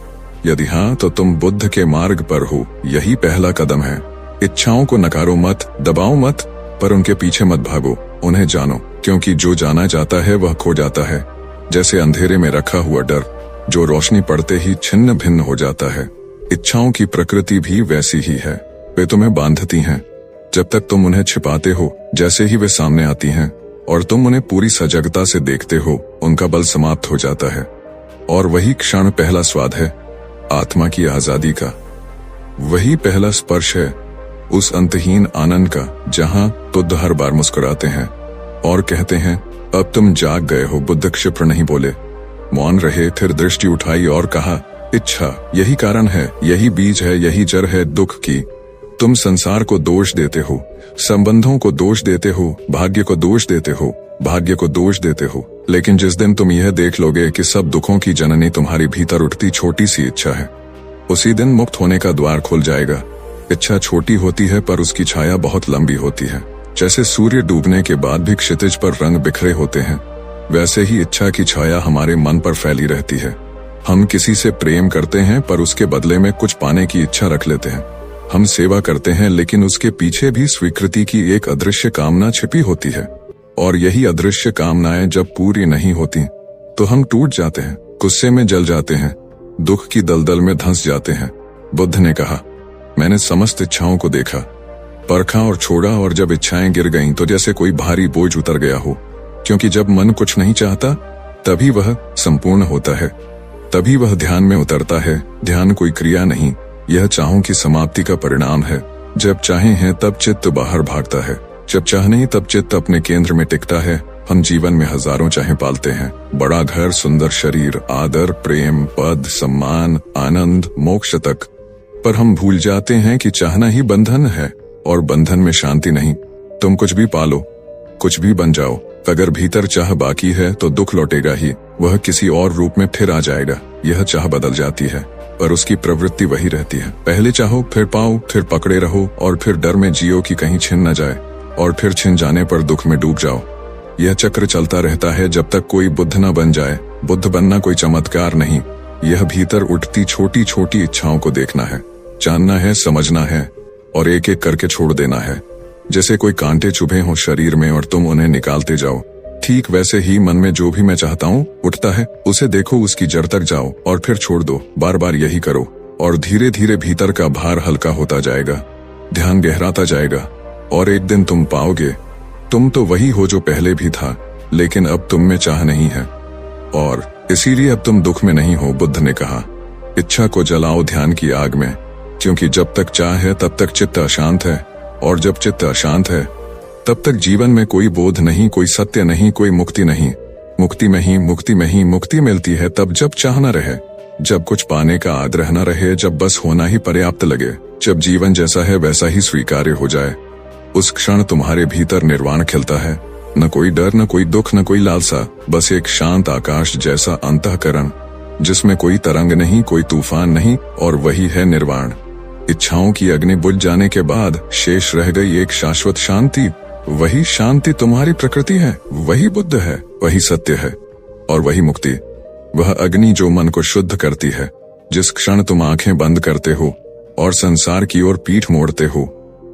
यदि हाँ, तो तुम बुद्ध के मार्ग पर हो। यही पहला कदम है। इच्छाओं को नकारो मत, दबाओ मत, पर उनके पीछे मत भागो, उन्हें जानो, क्योंकि जो जाना जाता है वह खो जाता है। जैसे अंधेरे में रखा हुआ डर जो रोशनी पड़ते ही छिन्न भिन्न हो जाता है। इच्छाओं की प्रकृति भी वैसी ही है। वे तुम्हें बांधती हैं। जब तक तुम उन्हें छिपाते हो, जैसे ही वे सामने आती हैं और तुम उन्हें पूरी सजगता से देखते हो, उनका बल समाप्त हो जाता है। और वही क्षण पहला स्वाद है आत्मा की आजादी का। वही पहला स्पर्श है उस अंतहीन आनंद का, जहां बुद्ध हर बार मुस्कुराते हैं और कहते हैं, अब तुम जाग गए हो। बुद्ध क्षिप्र नहीं बोले, मौन रहे, फिर दृष्टि उठाई और कहा, इच्छा यही कारण है, यही बीज है, यही जड़ है दुख की। तुम संसार को दोष देते हो, संबंधों को दोष देते हो, भाग्य को दोष देते हो, भाग्य को दोष देते हो, लेकिन जिस दिन तुम यह देख लोगे कि सब दुखों की जननी तुम्हारी भीतर उठती छोटी सी इच्छा है, उसी दिन मुक्त होने का द्वार खुल जाएगा। इच्छा छोटी होती है पर उसकी छाया बहुत लंबी होती है। जैसे सूर्य डूबने के बाद भी क्षितिज पर रंग बिखरे होते हैं, वैसे ही इच्छा की छाया हमारे मन पर फैली रहती है। हम किसी से प्रेम करते हैं पर उसके बदले में कुछ पाने की इच्छा रख लेते हैं। हम सेवा करते हैं लेकिन उसके पीछे भी स्वीकृति की एक अदृश्य कामना छिपी होती है। और यही अदृश्य कामनाएं जब पूरी नहीं होती तो हम टूट जाते हैं, गुस्से में जल जाते हैं, दुख की दलदल में धंस जाते हैं। बुद्ध ने कहा, मैंने समस्त इच्छाओं को देखा, परखा और छोड़ा, और जब इच्छाएं गिर गईं तो जैसे कोई भारी बोझ उतर गया हो। क्योंकि जब मन कुछ नहीं चाहता तभी वह संपूर्ण होता है, तभी वह ध्यान में उतरता है। ध्यान कोई क्रिया नहीं, यह चाहों की समाप्ति का परिणाम है। जब चाहे हैं तब चित्त बाहर भागता है, जब चाह नहीं तब चित्त अपने केंद्र में टिकता है। हम जीवन में हजारों चाहें पालते हैं, बड़ा घर, सुंदर शरीर, आदर, प्रेम, पद, सम्मान, आनंद, मोक्ष तक, पर हम भूल जाते हैं कि चाहना ही बंधन है और बंधन में शांति नहीं। तुम कुछ भी पालो, कुछ भी बन जाओ, अगर भीतर चाह बाकी है तो दुख लौटेगा ही, वह किसी और रूप में फिर आ जाएगा। यह चाह बदल जाती है पर उसकी प्रवृत्ति वही रहती है। पहले चाहो, फिर पाओ, फिर पकड़े रहो, और फिर डर में जियो कि कहीं छिन न जाए, और फिर छिन जाने पर दुख में डूब जाओ। यह चक्र चलता रहता है जब तक कोई बुद्ध न बन जाए। बुद्ध बनना कोई चमत्कार नहीं, यह भीतर उठती छोटी छोटी इच्छाओं को देखना है, जानना है, समझना है और एक एक करके छोड़ देना है। जैसे कोई कांटे चुभे हों शरीर में और तुम उन्हें निकालते जाओ, ठीक वैसे ही मन में जो भी मैं चाहता हूँ उठता है, उसे देखो, उसकी जड़ तक जाओ और फिर छोड़ दो। बार बार यही करो और धीरे धीरे भीतर का भार हल्का होता जाएगा, ध्यान गहराता जाएगा, और एक दिन तुम पाओगे तुम तो वही हो जो पहले भी था, लेकिन अब तुम में चाह नहीं है और इसीलिए अब तुम दुख में नहीं हो। बुद्ध ने कहा, इच्छा को जलाओ ध्यान की आग में, क्योंकि जब तक चाह है तब तक चित्त अशांत है, और जब चित्त अशांत है तब तक जीवन में कोई बोध नहीं, कोई सत्य नहीं, कोई मुक्ति नहीं। मुक्ति में ही मुक्ति मिलती है तब जब चाह न रहे, जब कुछ पाने का आग्रह न रहे, जब बस होना ही पर्याप्त लगे, जब जीवन जैसा है वैसा ही स्वीकार्य हो जाए। उस क्षण तुम्हारे भीतर निर्वाण खिलता है। न कोई डर, न कोई दुख, न कोई लालसा, बस एक शांत आकाश जैसा अंतःकरण जिसमें कोई तरंग नहीं, कोई तूफान नहीं, और वही है निर्वाण। इच्छाओं की अग्नि बुझ जाने के बाद शेष रह गई एक शाश्वत शांति। वही शांति तुम्हारी प्रकृति है, वही बुद्ध है, वही सत्य है और वही मुक्ति। वह अग्नि जो मन को शुद्ध करती है। जिस क्षण तुम आंखें बंद करते हो और संसार की ओर पीठ मोड़ते हो,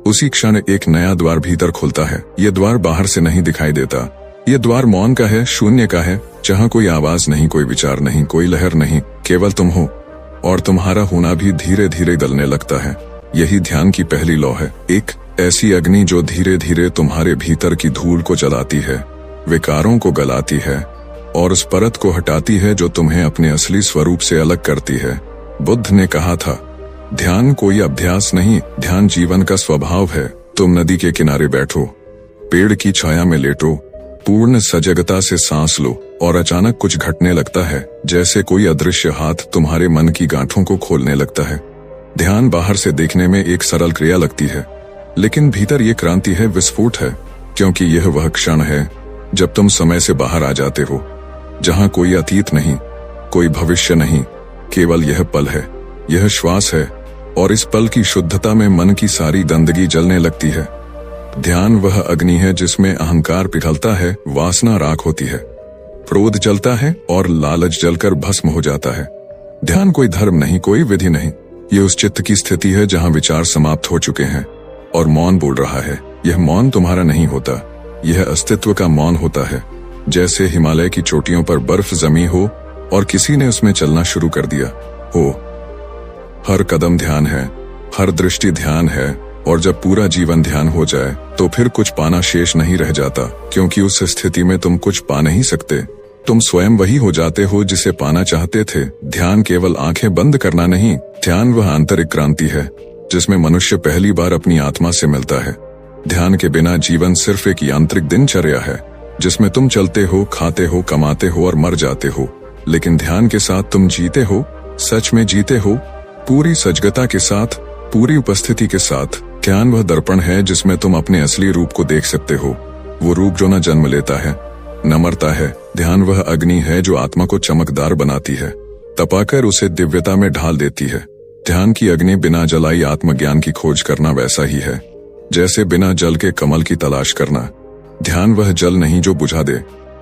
उसी क्षण एक नया द्वार भीतर खुलता है। यह द्वार बाहर से नहीं दिखाई देता। यह द्वार मौन का है, शून्य का है, जहाँ कोई आवाज नहीं, कोई विचार नहीं, कोई लहर नहीं, केवल तुम हो। और तुम्हारा होना भी धीरे धीरे गलने लगता है। यही ध्यान की पहली लौ है। एक ऐसी अग्नि जो धीरे धीरे तुम्हारे भीतर की धूल को जलाती है, विकारों को गलाती है और उस परत को हटाती है जो तुम्हें अपने असली स्वरूप से अलग करती है। बुद्ध ने कहा था, ध्यान कोई अभ्यास नहीं, ध्यान जीवन का स्वभाव है। तुम नदी के किनारे बैठो, पेड़ की छाया में लेटो, पूर्ण सजगता से सांस लो और अचानक कुछ घटने लगता है, जैसे कोई अदृश्य हाथ तुम्हारे मन की गांठों को खोलने लगता है। ध्यान बाहर से देखने में एक सरल क्रिया लगती है, लेकिन भीतर ये क्रांति है, विस्फोट है, क्योंकि यह वह क्षण है जब तुम समय से बाहर आ जाते हो, जहां कोई अतीत नहीं, कोई भविष्य नहीं, केवल यह पल है, यह श्वास है। और इस पल की शुद्धता में मन की सारी गंदगी जलने लगती है। ध्यान वह अग्नि है जिसमें अहंकार पिघलता है, वासना राख होती है, क्रोध जलता है और लालच जलकर भस्म हो जाता है। ध्यान कोई धर्म नहीं, कोई विधि नहीं, ये उस चित्त की स्थिति है जहां विचार समाप्त हो चुके हैं और मौन बोल रहा है। यह मौन तुम्हारा नहीं होता, यह अस्तित्व का मौन होता है। जैसे हिमालय की चोटियों पर बर्फ जमी हो और किसी ने उसमें चलना शुरू कर दिया हो। हर कदम ध्यान है, हर दृष्टि ध्यान है, और जब पूरा जीवन ध्यान हो जाए तो फिर कुछ पाना शेष नहीं रह जाता, क्योंकि उस स्थिति में तुम कुछ पा नहीं सकते। तुम स्वयं वही हो जाते हो जिसे पाना चाहते थे। ध्यान केवल आंखें बंद करना नहीं, ध्यान वह आंतरिक क्रांति है जिसमें मनुष्य पहली बार अपनी आत्मा से मिलता है। ध्यान के बिना जीवन सिर्फ एक यांत्रिक दिनचर्या है, जिसमें तुम चलते हो, खाते हो, कमाते हो और मर जाते हो। लेकिन ध्यान के साथ तुम जीते हो, सच में जीते हो, पूरी सजगता के साथ, पूरी उपस्थिति के साथ। ध्यान वह दर्पण है जिसमें तुम अपने असली रूप को देख सकते हो, वो रूप जो न जन्म लेता है, न मरता है। ध्यान वह अग्नि है जो आत्मा को चमकदार बनाती है, तपाकर उसे दिव्यता में ढाल देती है। ध्यान की अग्नि बिना जलाई आत्मज्ञान की खोज करना वैसा ही है जैसे बिना जल के कमल की तलाश करना। ध्यान वह जल नहीं जो बुझा दे,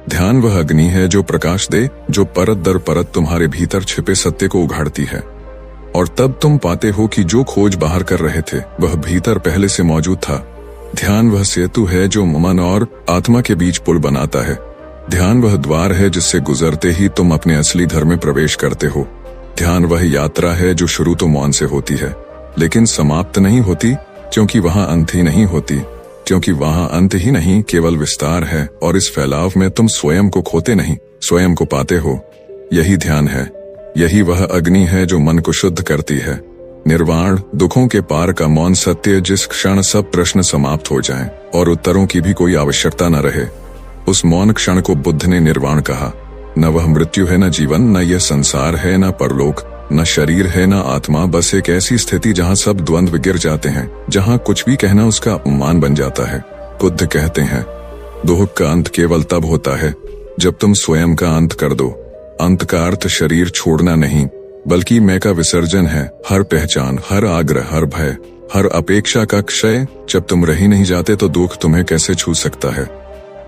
ध्यान वह अग्नि है जो प्रकाश दे, जो परत दर परत तुम्हारे भीतर छिपे सत्य को उघाड़ती है। और तब तुम पाते हो कि जो खोज बाहर कर रहे थे वह भीतर पहले से मौजूद था। ध्यान वह सेतु है जो मन और आत्मा के बीच पुल बनाता है। ध्यान वह द्वार है जिससे गुजरते ही तुम अपने असली घर में प्रवेश करते हो। ध्यान वह यात्रा है जो शुरू तो मौन से होती है, लेकिन समाप्त नहीं होती, क्योंकि वहां अंत ही नहीं होती, क्योंकि वहां अंत ही नहीं, केवल विस्तार है। और इस फैलाव में तुम स्वयं को खोते नहीं, स्वयं को पाते हो। यही ध्यान है, यही वह अग्नि है जो मन को शुद्ध करती है। निर्वाण, दुखों के पार का मौन सत्य, जिस क्षण सब प्रश्न समाप्त हो जाएं और उत्तरों की भी कोई आवश्यकता न रहे, उस मौन क्षण को बुद्ध ने निर्वाण कहा। न वह मृत्यु है, न जीवन, न यह संसार है, न परलोक, न शरीर है, न आत्मा। बस एक ऐसी स्थिति जहाँ सब द्वंद्व गिर जाते हैं, जहाँ कुछ भी कहना उसका अपमान बन जाता है। बुद्ध कहते हैं, दुख का अंत केवल तब होता है जब तुम स्वयं का अंत कर दो। अंत का अर्थ शरीर छोड़ना नहीं, बल्कि मैं का विसर्जन है। हर पहचान, हर आग्रह, हर भय, हर अपेक्षा का क्षय। जब तुम रह ही नहीं जाते तो दुख तुम्हें कैसे छू सकता है?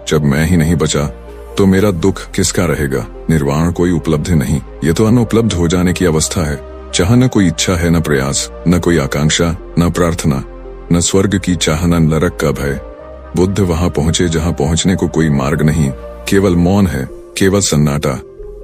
जब मैं ही नहीं बचा तो मेरा दुख किसका रहेगा? निर्वाण कोई उपलब्धि नहीं, ये तो अनुपलब्ध हो जाने की अवस्था है, जहाँ न कोई इच्छा है, न प्रयास, न कोई आकांक्षा, न प्रार्थना, न स्वर्ग की चाह, न नरक का भय। बुद्ध वहां पहुंचे जहां पहुंचने को कोई मार्ग नहीं, केवल मौन है, केवल सन्नाटा।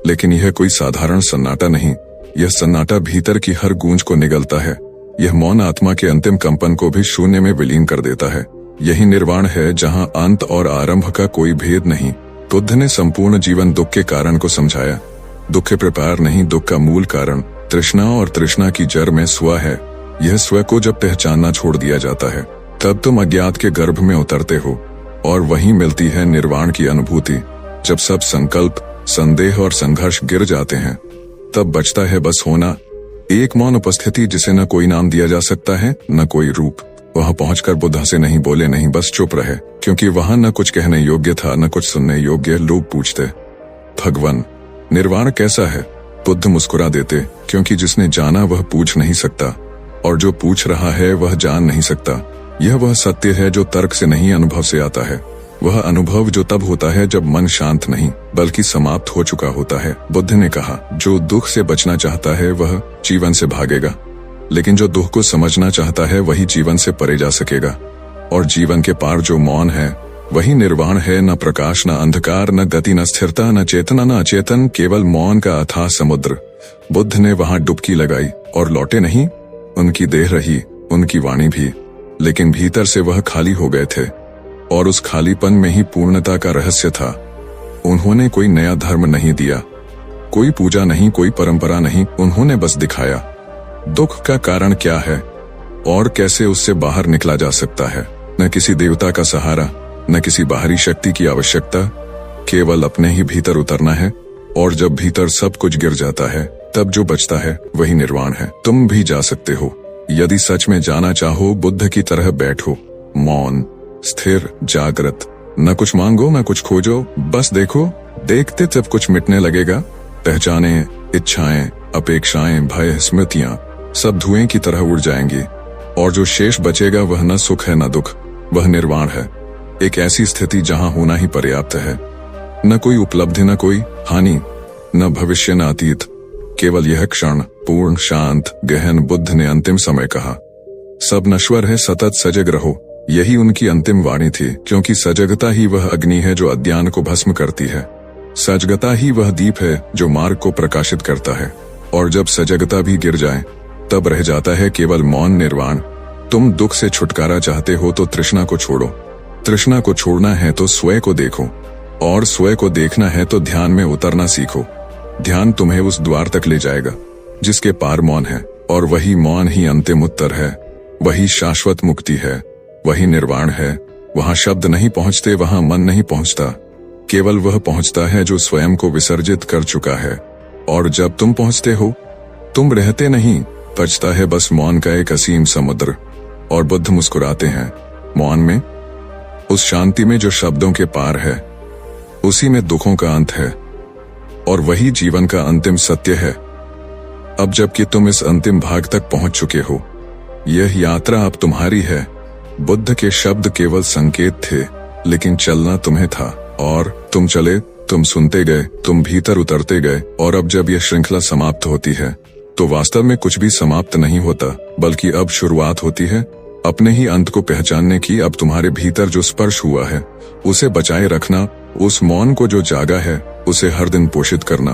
लेकिन यह कोई साधारण सन्नाटा नहीं, यह सन्नाटा भीतर की हर गूंज को निगलता है। यह मौन आत्मा के अंतिम कंपन को भी शून्य में विलीन कर देता है। यही निर्वाण है जहां अंत और आरंभ का कोई भेद नहीं। बुद्ध ने संपूर्ण जीवन दुख के कारण को समझाया। दुख के प्रकार नहीं, दुख का मूल कारण तृष्णा, और तृष्णा की जड़ में स्व है। यह स्व को जब पहचानना छोड़ दिया जाता है, तब तुम अज्ञात के गर्भ में उतरते हो और वहीं मिलती है निर्वाण की अनुभूति। जब सब संकल्प, संदेह और संघर्ष गिर जाते हैं, तब बचता है बस होना, एक मौन उपस्थिति जिसे न कोई नाम दिया जा सकता है, न कोई रूप। वहां पहुंचकर बुद्ध से नहीं बोले, नहीं, बस चुप रहे, क्योंकि वहां न कुछ कहने योग्य था, न कुछ सुनने योग्य। लोग पूछते, भगवान निर्वाण कैसा है? बुद्ध मुस्कुरा देते, क्योंकि जिसने जाना वह पूछ नहीं सकता, और जो पूछ रहा है वह जान नहीं सकता। यह वह सत्य है जो तर्क से नहीं, अनुभव से आता है। वह अनुभव जो तब होता है जब मन शांत नहीं बल्कि समाप्त हो चुका होता है। बुद्ध ने कहा, जो दुख से बचना चाहता है वह जीवन से भागेगा, लेकिन जो दुख को समझना चाहता है वही जीवन से परे जा सकेगा। और जीवन के पार जो मौन है वही निर्वाण है। न प्रकाश, न अंधकार, न गति, न स्थिरता, न चेतना, न अचेतन, केवल मौन का अथाह समुद्र। बुद्ध ने वहां डुबकी लगाई और लौटे नहीं। उनकी देह रही, उनकी वाणी भी, लेकिन भीतर से वह खाली हो गए थे। और उस खालीपन में ही पूर्णता का रहस्य था। उन्होंने कोई नया धर्म नहीं दिया, कोई पूजा नहीं, कोई परंपरा नहीं। उन्होंने बस दिखाया दुख का कारण क्या है और कैसे उससे बाहर निकला जा सकता है। न किसी देवता का सहारा, न किसी बाहरी शक्ति की आवश्यकता, केवल अपने ही भीतर उतरना है। और जब भीतर सब कुछ गिर जाता है तब जो बचता है वही निर्वाण है। तुम भी जा सकते हो यदि सच में जाना चाहो। बुद्ध की तरह बैठो, मौन, स्थिर, जागृत। न कुछ मांगो, न कुछ खोजो, बस देखो। देखते जब कुछ मिटने लगेगा, पहचाने, इच्छाएं, अपेक्षाएं, भय, स्मृतियां सब धुएं की तरह उड़ जाएंगी। और जो शेष बचेगा वह न सुख है न दुख, वह निर्वाण है। एक ऐसी स्थिति जहां होना ही पर्याप्त है। न कोई उपलब्धि, न कोई हानि, न भविष्य, न अतीत, केवल यह क्षण पूर्ण, शांत, गहन। बुद्ध ने अंतिम समय कहा, सब नश्वर है, सतत सजग रहो। यही उनकी अंतिम वाणी थी, क्योंकि सजगता ही वह अग्नि है जो अज्ञान को भस्म करती है। सजगता ही वह दीप है जो मार्ग को प्रकाशित करता है। और जब सजगता भी गिर जाए तब रह जाता है केवल मौन, निर्वाण। तुम दुख से छुटकारा चाहते हो तो तृष्णा को छोड़ो। तृष्णा को छोड़ना है तो स्वयं को देखो, और स्वयं को देखना है तो ध्यान में उतरना सीखो। ध्यान तुम्हें उस द्वार तक ले जाएगा जिसके पार मौन है। और वही मौन ही अंतिम उत्तर है, वही शाश्वत मुक्ति है, वही निर्वाण है। वहां शब्द नहीं पहुंचते, वहां मन नहीं पहुंचता, केवल वह पहुंचता है जो स्वयं को विसर्जित कर चुका है। और जब तुम पहुंचते हो तुम रहते नहीं, बचता है बस मौन का एक असीम समुद्र। और बुद्ध मुस्कुराते हैं। मौन में, उस शांति में जो शब्दों के पार है, उसी में दुखों का अंत है। और वही जीवन का अंतिम सत्य है। अब जबकि तुम इस अंतिम भाग तक पहुंच चुके हो, यह यात्रा अब तुम्हारी है। बुद्ध के शब्द केवल संकेत थे, लेकिन चलना तुम्हें था। और तुम चले, तुम सुनते गए, तुम भीतर उतरते गए। और अब जब यह श्रृंखला समाप्त होती है तो वास्तव में कुछ भी समाप्त नहीं होता, बल्कि अब शुरुआत होती है अपने ही अंत को पहचानने की। अब तुम्हारे भीतर जो स्पर्श हुआ है उसे बचाए रखना, उस मौन को जो जागा है उसे हर दिन पोषित करना।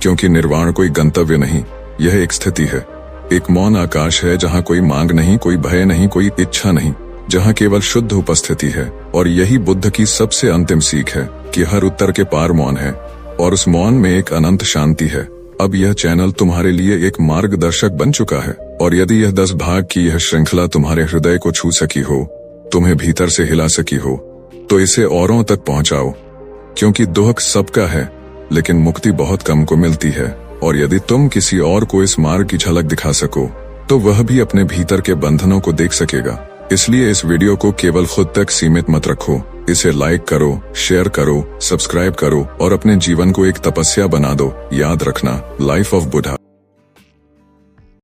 क्योंकि निर्वाण कोई गंतव्य नहीं, यह एक स्थिति है। एक मौन आकाश है जहां कोई मांग नहीं, कोई भय नहीं, कोई इच्छा नहीं, जहां केवल शुद्ध उपस्थिति है। और यही बुद्ध की सबसे अंतिम सीख है कि हर उत्तर के पार मौन है, और उस मौन में एक अनंत शांति है। अब यह चैनल तुम्हारे लिए एक मार्गदर्शक बन चुका है। और यदि यह 10 भाग की यह श्रृंखला तुम्हारे हृदय को छू सकी हो, तुम्हें भीतर से हिला सकी हो, तो इसे औरों तक पहुंचाओ। क्योंकि दुख सबका है, लेकिन मुक्ति बहुत कम को मिलती है। और यदि तुम किसी और को इस मार्ग की झलक दिखा सको तो वह भी अपने भीतर के बंधनों को देख सकेगा। इसलिए इस वीडियो को केवल खुद तक सीमित मत रखो। इसे लाइक करो, शेयर करो, सब्सक्राइब करो और अपने जीवन को एक तपस्या बना दो। याद रखना, लाइफ ऑफ बुद्धा।